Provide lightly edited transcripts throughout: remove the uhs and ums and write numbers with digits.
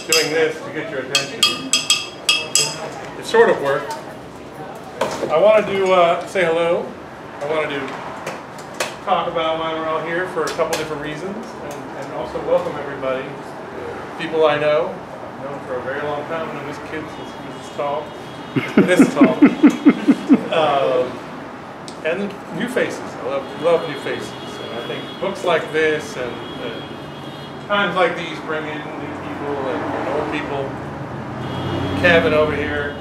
doing this to get your attention. It sort of worked. I wanted to say hello. I wanted to talk about why we're all here for a couple different reasons, and also welcome everybody. People I know. I've known for a very long time. I've known this kid since he was this tall. And new faces. I love new faces. And I think books like this and times like these bring in new people and old people. Kevin over here,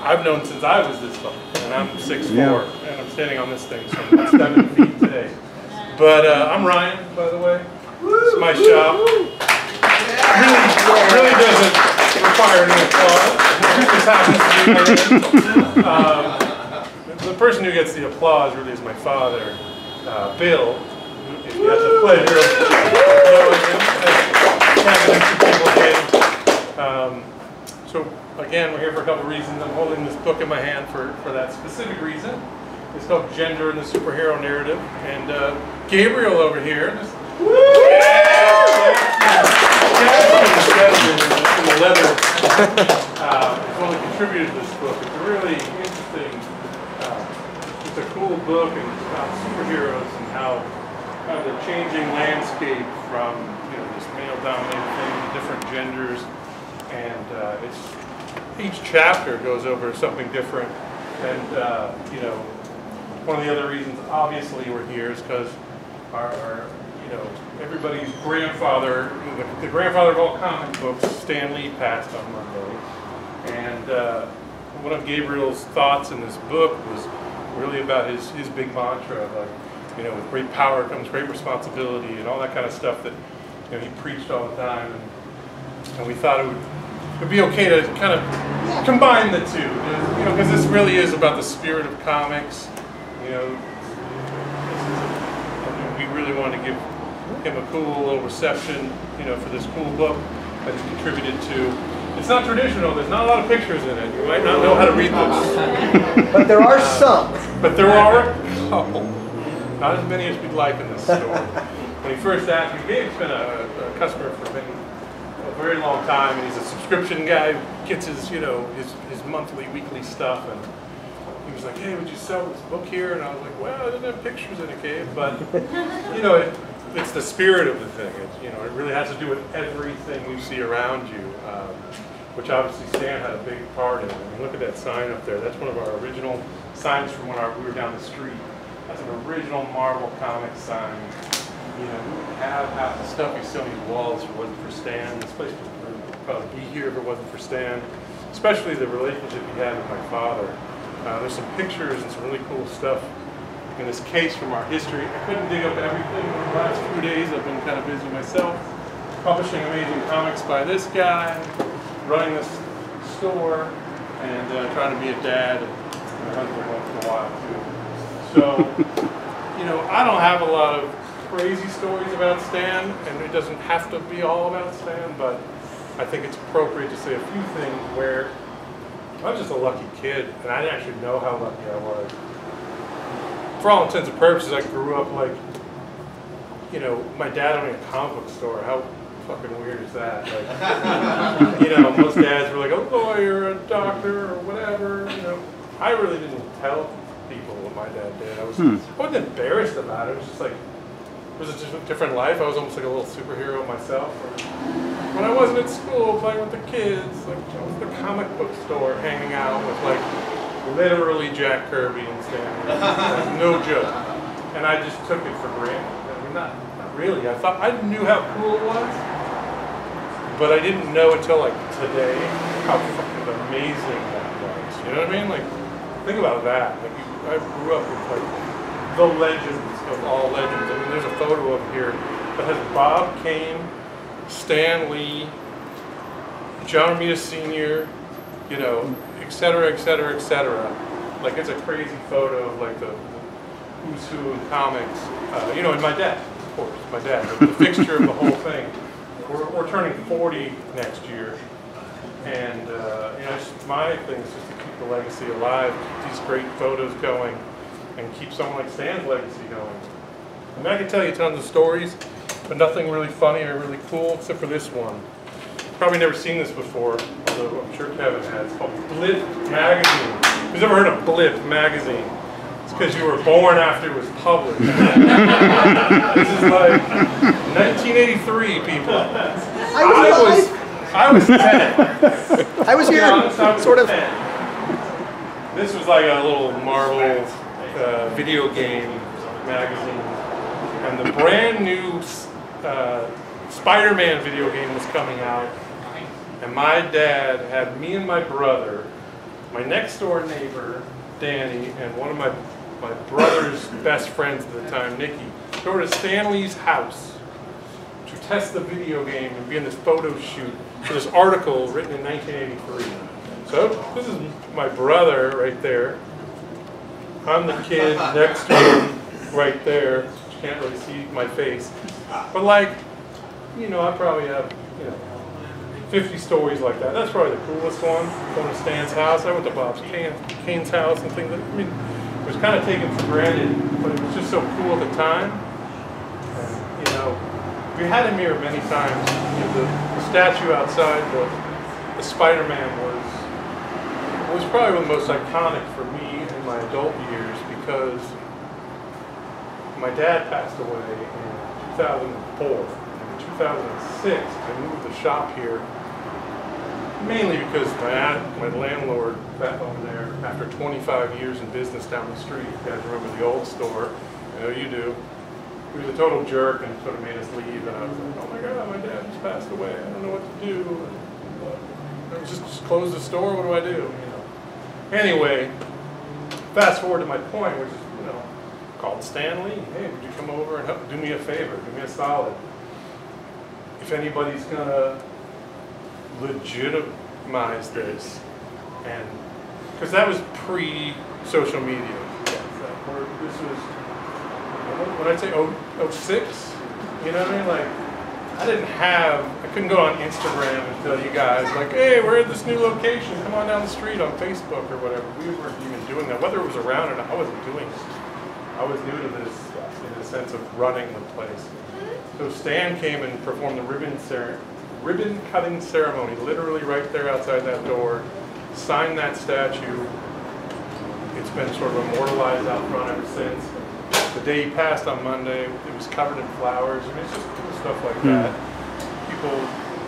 I've known since I was this tall, and I'm 6'4", and I'm standing on this thing, so I'm about 7 feet today. But I'm Ryan, by the way. It's my shop. Really doesn't require any applause. This happens to be the person who gets the applause really is my father, Bill. If you had the pleasure of knowing him, so again, we're here for a couple of reasons. I'm holding this book in my hand for that specific reason. It's called Gender in the Superhero Narrative, and Gabriel over here. In the leather, one that contributed to this book. It's a really interesting, it's a cool book and it's about superheroes and how kind of the changing landscape from this male-dominated thing to different genders, and each chapter goes over something different. And one of the other reasons, obviously, we're here is because our everybody's grandfather, the grandfather of all comic books, Stan Lee, passed on Monday. And one of Gabriel's thoughts in this book was really about his big mantra of, with great power comes great responsibility and all that kind of stuff that he preached all the time. And we thought it would be okay to kind of combine the two, because this really is about the spirit of comics. We really wanted to give him a cool little reception, for this cool book that he contributed to. It's not traditional. There's not a lot of pictures in it. You might not know how to read this. But there are some. But there are a couple. Not as many as we'd like in this store. When he first asked me, Gabe's been a customer for a very long time, and he's a subscription guy who gets his, his monthly, weekly stuff, and he was like, hey, would you sell this book here? And I was like, well, it doesn't have pictures in it, Gabe, but, it's the spirit of the thing. It really has to do with everything you see around you, which obviously Stan had a big part in. I mean, look at that sign up there. That's one of our original signs from when we were down the street. That's an original Marvel Comics sign. We wouldn't have half the stuff you see on these walls if it wasn't for Stan. This place would probably be here if it wasn't for Stan, especially the relationship he had with my father. There's some pictures and some really cool stuff in this case from our history. I couldn't dig up everything over the last few days. I've been kind of busy myself, publishing amazing comics by this guy, running this store, and trying to be a dad and a husband once in a while too. So, I don't have a lot of crazy stories about Stan, and it doesn't have to be all about Stan, but I think it's appropriate to say a few things where I was just a lucky kid, and I didn't actually know how lucky I was. For all intents and purposes, I grew up like, my dad owning a comic book store. How fucking weird is that? Like, most dads were like a lawyer, a doctor, or whatever. I really didn't tell people what my dad did. I wasn't embarrassed about it. It was just like, it was a different life. I was almost like a little superhero myself. When I wasn't at school playing with the kids, like I was at the comic book store hanging out with like literally Jack Kirby and Stan Lee. Like, no joke. And I just took it for granted. I mean, not really. I thought I knew how cool it was, but I didn't know until like today how fucking amazing that was. You know what I mean? Like, think about that. Like, I grew up with like the legends of all legends. I mean, there's a photo up here that has Bob Kane, Stan Lee, John Romita Sr., et cetera, et cetera, et cetera. Like, it's a crazy photo of like the who's who in comics. And my dad, of course, my dad, the fixture of the whole thing. We're turning 40 next year, and my thing is just to keep the legacy alive, keep these great photos going, and keep someone like Stan's legacy going. I mean, I could tell you tons of stories, but nothing really funny or really cool except for this one. probably never seen this before, although I'm sure Kevin has. It's called Blip Magazine. Who's ever heard of Blip Magazine? It's because you were born after it was published. This is like 1983, people. I was 10. I was here, Honest, I was sort of. 10. This was like a little Marvel video game magazine, and the brand new Spider-Man video game was coming out, and my dad had me and my brother, my next door neighbor Danny, and one of my brother's best friends at the time, Nikki, go to Stanley's house to test the video game and be in this photo shoot for this article written in 1983. So this is my brother right there. I'm the kid next to him right there. You can't really see my face. But like, you know, I probably have, 50 stories like that. That's probably the coolest one. Going to Stan's house. I went to Bob's Kane's house and things like that. I mean, it was kind of taken for granted, but it was just so cool at the time. And, we had him here many times. The statue outside the Spider-Man was probably one of the most iconic for me in my adult years, because my dad passed away in 2004. In 2006, I moved the shop here, mainly because my landlord back over there, after 25 years in business down the street, you guys remember the old store? I know you do. He was a total jerk and sort of made us leave, and I was like, oh my God, my dad just passed away. I don't know what to do. And just close the store. What do I do? Anyway, fast forward to my point, which is, called Stanley. Hey, would you come over and do me a favor? Do me a solid. If anybody's gonna legitimize this, and because that was pre-social media. This was, when I say 06, you know what I mean? Like, I couldn't go on Instagram and tell you guys, like, hey, we're at this new location, come on down the street on Facebook or whatever. We weren't even doing that. Whether it was around or not, I wasn't doing it. I was new to this in the sense of running the place. So Stan came and performed the ribbon cutting ceremony, literally right there outside that door, signed that statue. It's been sort of immortalized out front ever since. The day he passed on Monday, it was covered in flowers. I mean, it's just cool stuff like that.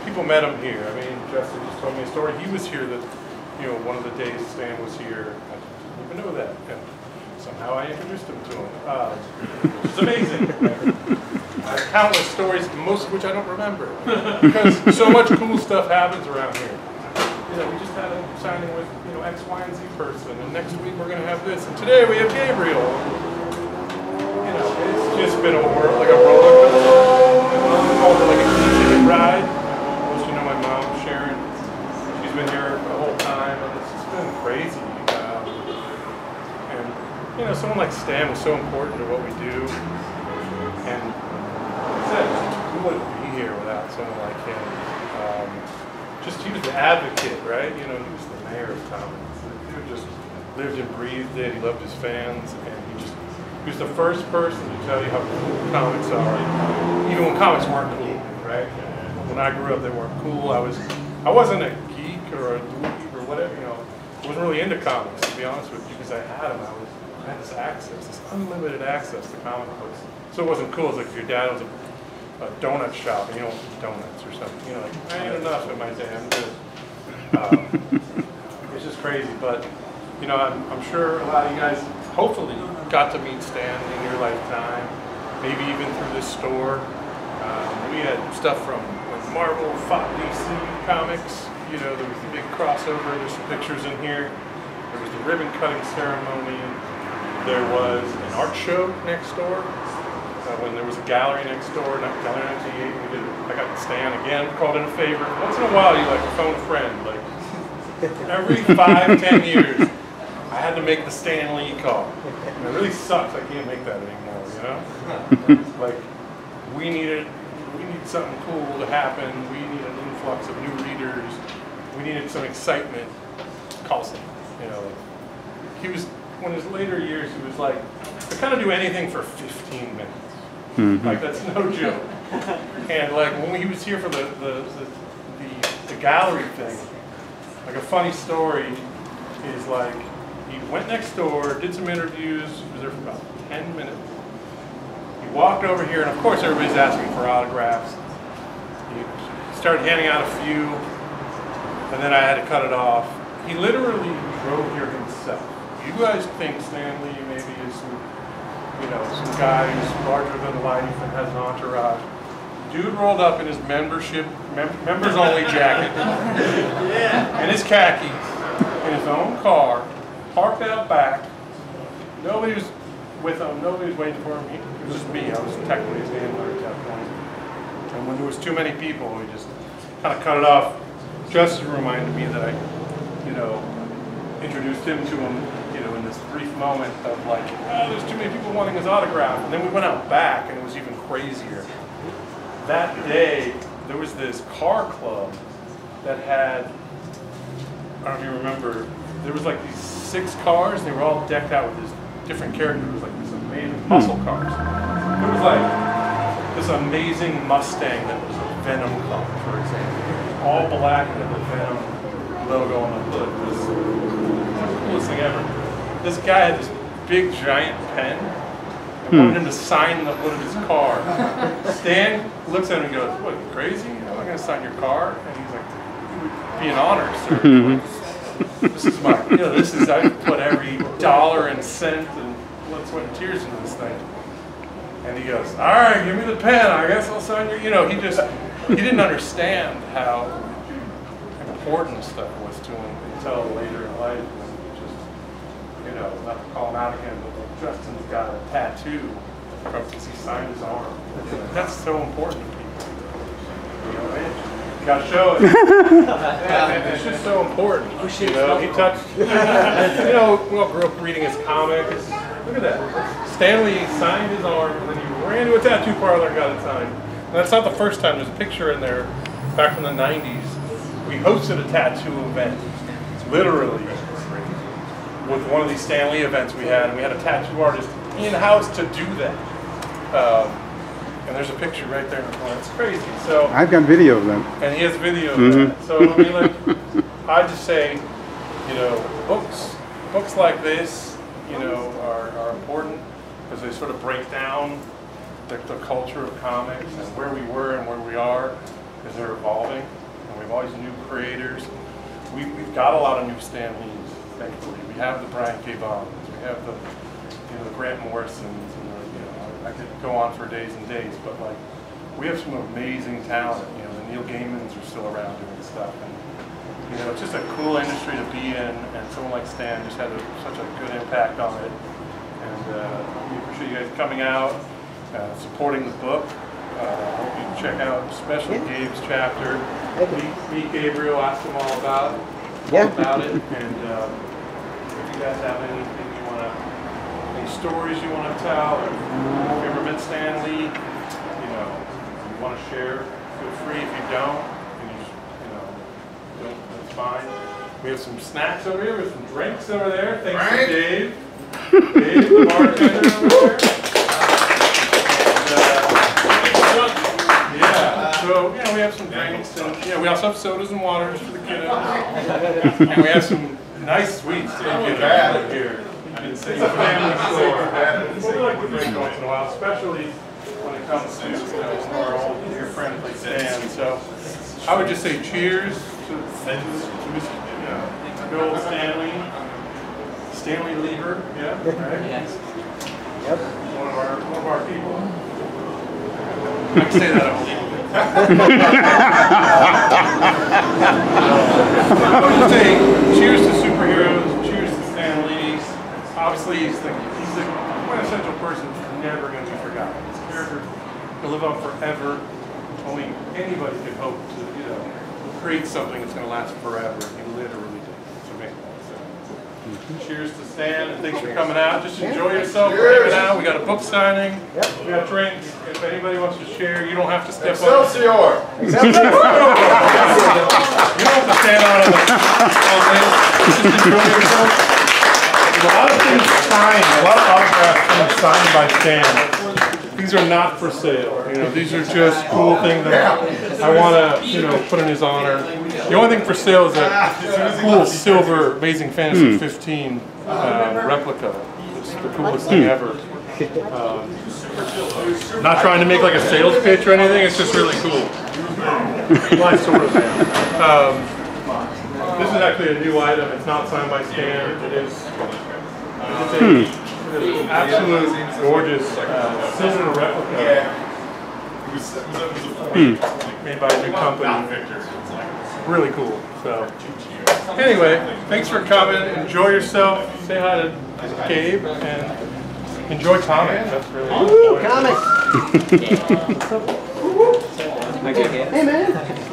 People met him here. I mean, Justin just told me a story. He was here one of the days Stan was here. I didn't even know that. And somehow I introduced him to him. It's amazing. I have countless stories, most of which I don't remember. Because so much cool stuff happens around here. We just had a signing with, X, Y, and Z person. And next week we're going to have this. And today we have Gabriel. It's just been like a roller coaster, like a ticket ride. Most my mom, Sharon, she's been here the whole time, and it's just been crazy. And someone like Stan was so important to what we do. And like I said, we wouldn't be here without someone like him. He was the advocate, right? He was the mayor of comics. He just lived and breathed it. He loved his fans, and he was the first person to tell you how cool comics are, even when comics weren't cool, right? When I grew up, they weren't cool. I wasn't a geek or a dweeb or whatever, I wasn't really into comics, to be honest with you, because I had them. I had this access, this unlimited access to comic books. So it wasn't cool. It's like if your dad was a donut shop and you don't eat donuts or something. I ain't enough in my day. I'm good. It's just crazy, but I'm sure a lot of you guys hopefully got to meet Stan in your lifetime, maybe even through this store. We had stuff from Marvel, DC Comics. There was the big crossover. There's some pictures in here. There was the ribbon cutting ceremony. There was an art show next door. When there was a gallery next door, Gallery 98, I got Stan again, called in a favor. Once in a while, you phone a friend. Like every 5-10 years, I had to make the Stan Lee call. And it really sucks. I can't make that anymore. Like we need something cool to happen. We need an influx of new readers. We needed some excitement. Call Stan. He was. When his later years, he was like, I kind of do anything for 15 minutes. Like, that's no joke. And like, when he was here for the gallery thing. Like a funny story is like, he went next door, did some interviews, was there for about 10 minutes. He walked over here, and of course everybody's asking for autographs. He started handing out a few, and then I had to cut it off. He literally drove here himself. You guys think Stan Lee maybe is some, you know, some guy who's larger than life and has an entourage. Dude rolled up in his members only jacket and his khakis in his own car, parked out back. Nobody was with him, nobody was waiting for him. It was just me. I was technically his handler at that point. And when there was too many people, we just kind of cut it off. Just reminded me that I, you know, introduced him to him, you know, in this brief moment of like, oh, there's too many people wanting his autograph. And then we went out back, and it was even crazier. That day, there was this car club that had, I don't know if you remember, there was like these 6 cars. They were all decked out with this different characters. It was like these amazing muscle cars. It was like this amazing Mustang that was a Venom car, for example. All black and the Venom logo on the hood. It was the coolest thing ever. This guy had this big giant pen and wanted him to sign the hood of his car. Stan looks at him and goes, "What, you crazy? I'm not going to sign your car." And he's like, "It would be an honor, sir." This is my, you know, this is, I put every dollar and cent and blood, sweat, and tears into this thing. And he goes, "All right, give me the pen. I guess I'll sign your," you know, he didn't understand how important stuff was to him until later in life. And he just, you know, not to call him out again, but Justin's got a tattoo because he signed his arm. That's so important to people. You know, you gotta show it. It's just so important. You know, he touched, you know, we all grew up reading his comics. Look at that. Stanley signed his arm, and then he ran to a tattoo parlor and got it signed. And that's not the first time. There's a picture in there back from the 90s. We hosted a tattoo event, literally, with one of these Stan Lee events we had, and we had a tattoo artist in-house to do that. And there's a picture right there in the corner. It's crazy. So I've got video of them. And he has video of that. So I mean, like, I just say, you know, books like this, you know, are important because they sort of break down the culture of comics and where we were and where we are as they're evolving. And we have all these new creators. We've got a lot of new Stan Lees, thankfully. We have the Brian K. Bonds. We have the, you know, the Grant Morrisons. And the, you know, I could go on for days and days, but like, we have some amazing talent. You know, the Neil Gaimans are still around doing stuff. And, you know, it's just a cool industry to be in, and someone like Stan just had such a good impact on it. And we appreciate you guys coming out, supporting the book. I hope you check out especially Gabe's chapter. Meet Gabriel, ask him all about it. And if you guys have anything you want to, any stories you want to tell, or if you ever met Stan Lee, you know, if you want to share, feel free. If you don't, that's fine. We have some snacks over here, we have some drinks over there. Thanks to Dave. Dave, the bartender over there. So, you know, we have some drinks, and, you know, we also have sodas and waters for the kiddos. And we have some nice sweets to get out here. It's a family store. We like to drink once in a while, especially when it comes to, you know, some of our old dear friends like Stan. So, I would just say cheers to good old Stanley Lieber, yeah, right? Yes. Yep. One of our people. I can say that a little bit. I would just say cheers to superheroes, cheers to Stan Lee. Obviously, he's the quintessential person who's never going to be forgotten. His character will live on forever. Only anybody can hope to, you know, create something that's going to last forever. He literally did. It's amazing. So, cheers to Stan, and thanks for coming out. Just enjoy yourself. Hanging out. We got a book signing. We got drinks. If anybody wants to share, you don't have to step up. Excelsior! You don't have to stand out on this. Just enjoy yourself. A lot of things signed, a lot of autographs signed by Stan. Things these are not for sale. You know, these are just cool things that I want to, you know, put in his honor. The only thing for sale is that cool silver Amazing Fantasy 15 replica. It's the coolest thing ever. Not trying to make like a sales pitch or anything. It's just really cool. My sort of. This is actually a new item. It's not signed by Stan. It is an absolute gorgeous silver replica made by a new company. Really cool. So anyway, thanks for coming. Enjoy yourself. Say hi to Gabe and enjoy comics. That's really Comics. Okay, Hey man.